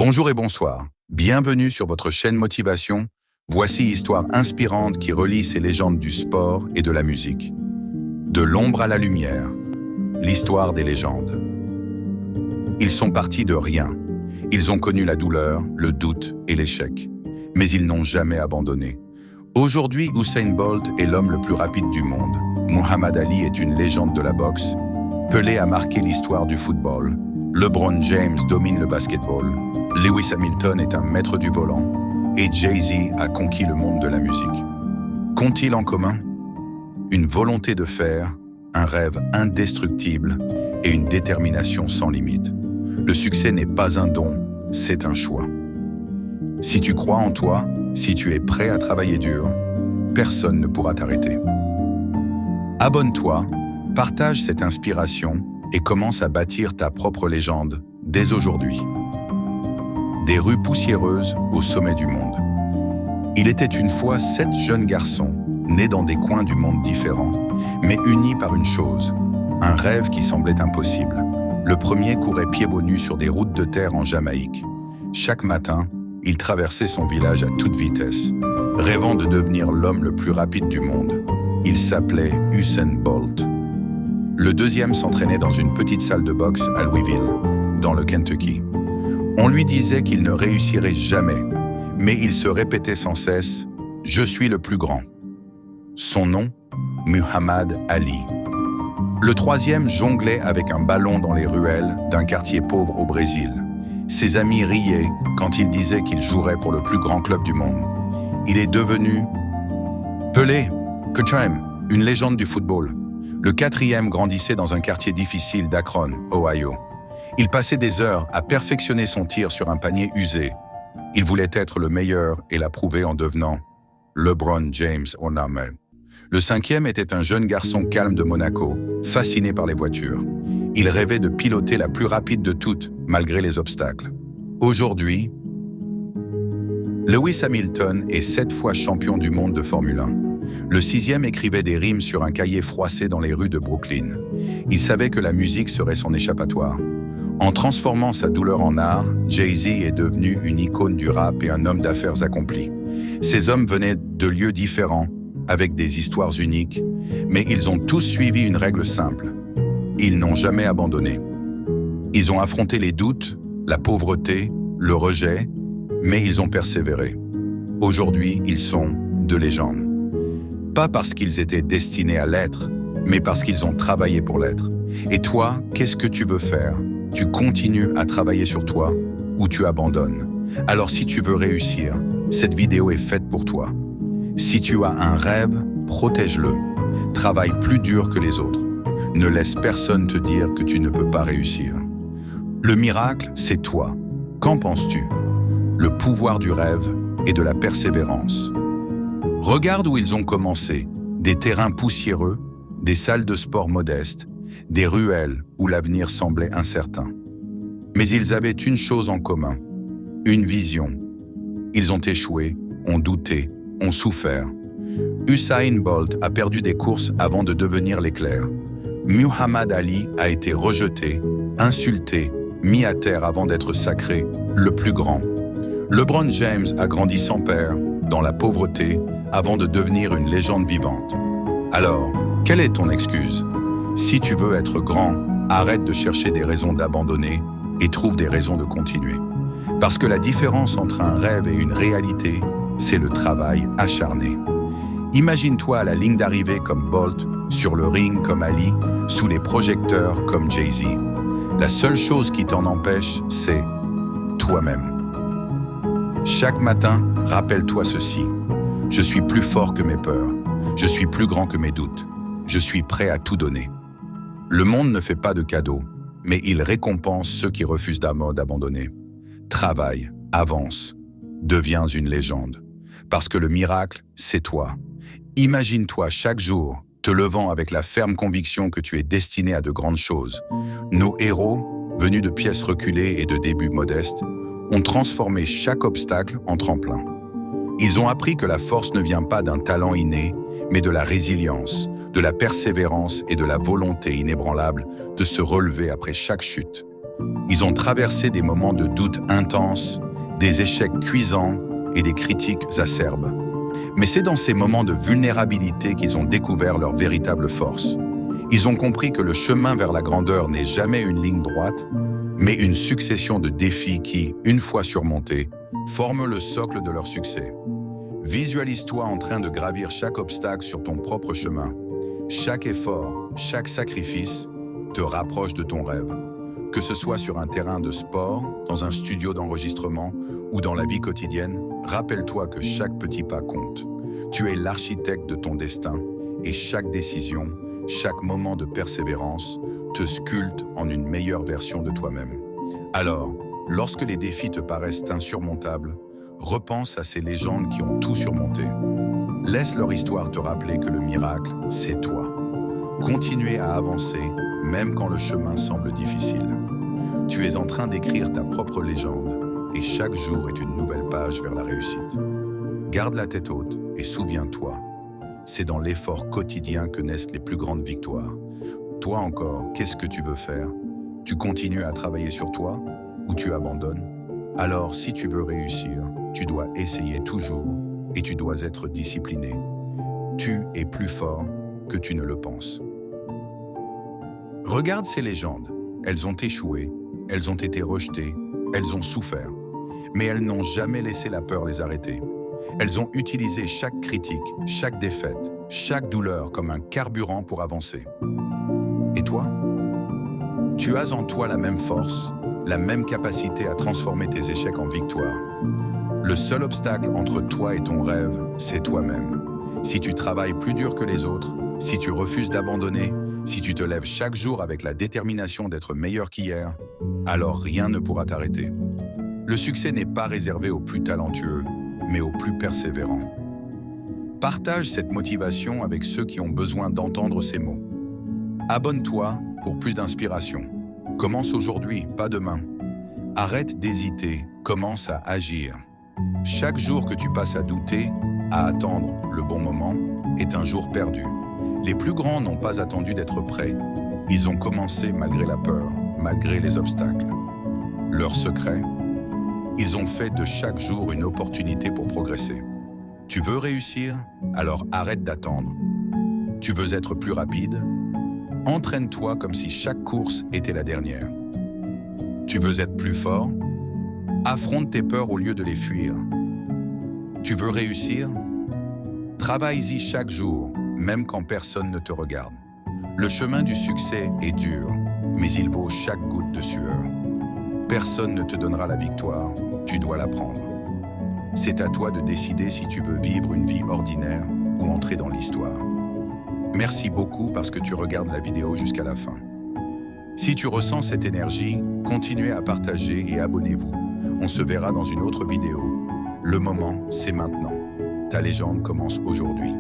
Bonjour et bonsoir. Bienvenue sur votre chaîne Motivation. Voici histoire inspirante qui relie ces légendes du sport et de la musique. De l'ombre à la lumière, l'histoire des légendes. Ils sont partis de rien. Ils ont connu la douleur, le doute et l'échec. Mais ils n'ont jamais abandonné. Aujourd'hui, Usain Bolt est l'homme le plus rapide du monde. Muhammad Ali est une légende de la boxe. Pelé a marqué l'histoire du football. LeBron James domine le basketball. Lewis Hamilton est un maître du volant. Et Jay-Z a conquis le monde de la musique. Qu'ont-ils en commun? Une volonté de faire, un rêve indestructible et une détermination sans limite. Le succès n'est pas un don, c'est un choix. Si tu crois en toi, si tu es prêt à travailler dur, personne ne pourra t'arrêter. Abonne-toi, partage cette inspiration et commence à bâtir ta propre légende dès aujourd'hui. Des rues poussiéreuses au sommet du monde. Il était une fois 7 jeunes garçons, nés dans des coins du monde différents, mais unis par une chose, un rêve qui semblait impossible. Le premier courait pieds nus sur des routes de terre en Jamaïque. Chaque matin, il traversait son village à toute vitesse, rêvant de devenir l'homme le plus rapide du monde. Il s'appelait Usain Bolt. Le deuxième s'entraînait dans une petite salle de boxe à Louisville, dans le Kentucky. On lui disait qu'il ne réussirait jamais, mais il se répétait sans cesse « Je suis le plus grand ». Son nom, Muhammad Ali. Le troisième jonglait avec un ballon dans les ruelles d'un quartier pauvre au Brésil. Ses amis riaient quand il disait qu'il jouerait pour le plus grand club du monde. Il est devenu Pelé, une légende du football. Le quatrième grandissait dans un quartier difficile d'Akron, Ohio. Il passait des heures à perfectionner son tir sur un panier usé. Il voulait être le meilleur et l'approuver en devenant LeBron James au Name. Le cinquième était un jeune garçon calme de Monaco, fasciné par les voitures. Il rêvait de piloter la plus rapide de toutes, malgré les obstacles. Aujourd'hui, Lewis Hamilton est 7 fois champion du monde de Formule 1. Le sixième écrivait des rimes sur un cahier froissé dans les rues de Brooklyn. Il savait que la musique serait son échappatoire. En transformant sa douleur en art, Jay-Z est devenu une icône du rap et un homme d'affaires accompli. Ces hommes venaient de lieux différents, avec des histoires uniques, mais ils ont tous suivi une règle simple. Ils n'ont jamais abandonné. Ils ont affronté les doutes, la pauvreté, le rejet, mais ils ont persévéré. Aujourd'hui, ils sont de légendes. Pas parce qu'ils étaient destinés à l'être, mais parce qu'ils ont travaillé pour l'être. Et toi, qu'est-ce que tu veux faire? Tu continues à travailler sur toi ou tu abandonnes? Alors si tu veux réussir, cette vidéo est faite pour toi. Si tu as un rêve, protège-le. Travaille plus dur que les autres. Ne laisse personne te dire que tu ne peux pas réussir. Le miracle, c'est toi. Qu'en penses-tu? Le pouvoir du rêve et de la persévérance. Regarde où ils ont commencé. Des terrains poussiéreux, des salles de sport modestes, des ruelles où l'avenir semblait incertain. Mais ils avaient une chose en commun, une vision. Ils ont échoué, ont douté, ont souffert. Usain Bolt a perdu des courses avant de devenir l'éclair. Muhammad Ali a été rejeté, insulté, mis à terre avant d'être sacré, le plus grand. LeBron James a grandi sans père, dans la pauvreté, avant de devenir une légende vivante. Alors, quelle est ton excuse? Si tu veux être grand, arrête de chercher des raisons d'abandonner et trouve des raisons de continuer. Parce que la différence entre un rêve et une réalité, c'est le travail acharné. Imagine-toi à la ligne d'arrivée comme Bolt, sur le ring comme Ali, sous les projecteurs comme Jay-Z. La seule chose qui t'en empêche, c'est toi-même. Chaque matin, rappelle-toi ceci. Je suis plus fort que mes peurs. Je suis plus grand que mes doutes. Je suis prêt à tout donner. Le monde ne fait pas de cadeaux, mais il récompense ceux qui refusent d'abandonner. Travaille, avance, deviens une légende. Parce que le miracle, c'est toi. Imagine-toi chaque jour te levant avec la ferme conviction que tu es destiné à de grandes choses. Nos héros, venus de pièces reculées et de débuts modestes, ont transformé chaque obstacle en tremplin. Ils ont appris que la force ne vient pas d'un talent inné, mais de la résilience, de la persévérance et de la volonté inébranlable de se relever après chaque chute. Ils ont traversé des moments de doute intenses, des échecs cuisants et des critiques acerbes. Mais c'est dans ces moments de vulnérabilité qu'ils ont découvert leur véritable force. Ils ont compris que le chemin vers la grandeur n'est jamais une ligne droite, mais une succession de défis qui, une fois surmontés, forment le socle de leur succès. Visualise-toi en train de gravir chaque obstacle sur ton propre chemin. Chaque effort, chaque sacrifice te rapproche de ton rêve. Que ce soit sur un terrain de sport, dans un studio d'enregistrement ou dans la vie quotidienne, rappelle-toi que chaque petit pas compte. Tu es l'architecte de ton destin et chaque décision, chaque moment de persévérance te sculpte en une meilleure version de toi-même. Alors, lorsque les défis te paraissent insurmontables, repense à ces légendes qui ont tout surmonté. Laisse leur histoire te rappeler que le miracle, c'est toi. Continuez à avancer, même quand le chemin semble difficile. Tu es en train d'écrire ta propre légende, et chaque jour est une nouvelle page vers la réussite. Garde la tête haute et souviens-toi, c'est dans l'effort quotidien que naissent les plus grandes victoires. Toi encore, qu'est-ce que tu veux faire? Tu continues à travailler sur toi ou tu abandonnes? Alors, si tu veux réussir, tu dois essayer toujours et tu dois être discipliné. Tu es plus fort que tu ne le penses. Regarde ces légendes. Elles ont échoué, elles ont été rejetées, elles ont souffert. Mais elles n'ont jamais laissé la peur les arrêter. Elles ont utilisé chaque critique, chaque défaite, chaque douleur comme un carburant pour avancer. Et toi? Tu as en toi la même force, la même capacité à transformer tes échecs en victoires. Le seul obstacle entre toi et ton rêve, c'est toi-même. Si tu travailles plus dur que les autres, si tu refuses d'abandonner, si tu te lèves chaque jour avec la détermination d'être meilleur qu'hier, alors rien ne pourra t'arrêter. Le succès n'est pas réservé aux plus talentueux, mais aux plus persévérants. Partage cette motivation avec ceux qui ont besoin d'entendre ces mots. Abonne-toi pour plus d'inspiration. Commence aujourd'hui, pas demain. Arrête d'hésiter, commence à agir. Chaque jour que tu passes à douter, à attendre le bon moment, est un jour perdu. Les plus grands n'ont pas attendu d'être prêts. Ils ont commencé malgré la peur, malgré les obstacles. Leur secret? Ils ont fait de chaque jour une opportunité pour progresser. Tu veux réussir? Alors arrête d'attendre. Tu veux être plus rapide? Entraîne-toi comme si chaque course était la dernière. Tu veux être plus fort? Affronte tes peurs au lieu de les fuir. Tu veux réussir? Travaille-y chaque jour, même quand personne ne te regarde. Le chemin du succès est dur, mais il vaut chaque goutte de sueur. Personne ne te donnera la victoire, tu dois la prendre. C'est à toi de décider si tu veux vivre une vie ordinaire ou entrer dans l'histoire. Merci beaucoup parce que tu regardes la vidéo jusqu'à la fin. Si tu ressens cette énergie, continuez à partager et abonnez-vous. On se verra dans une autre vidéo. Le moment, c'est maintenant. Ta légende commence aujourd'hui.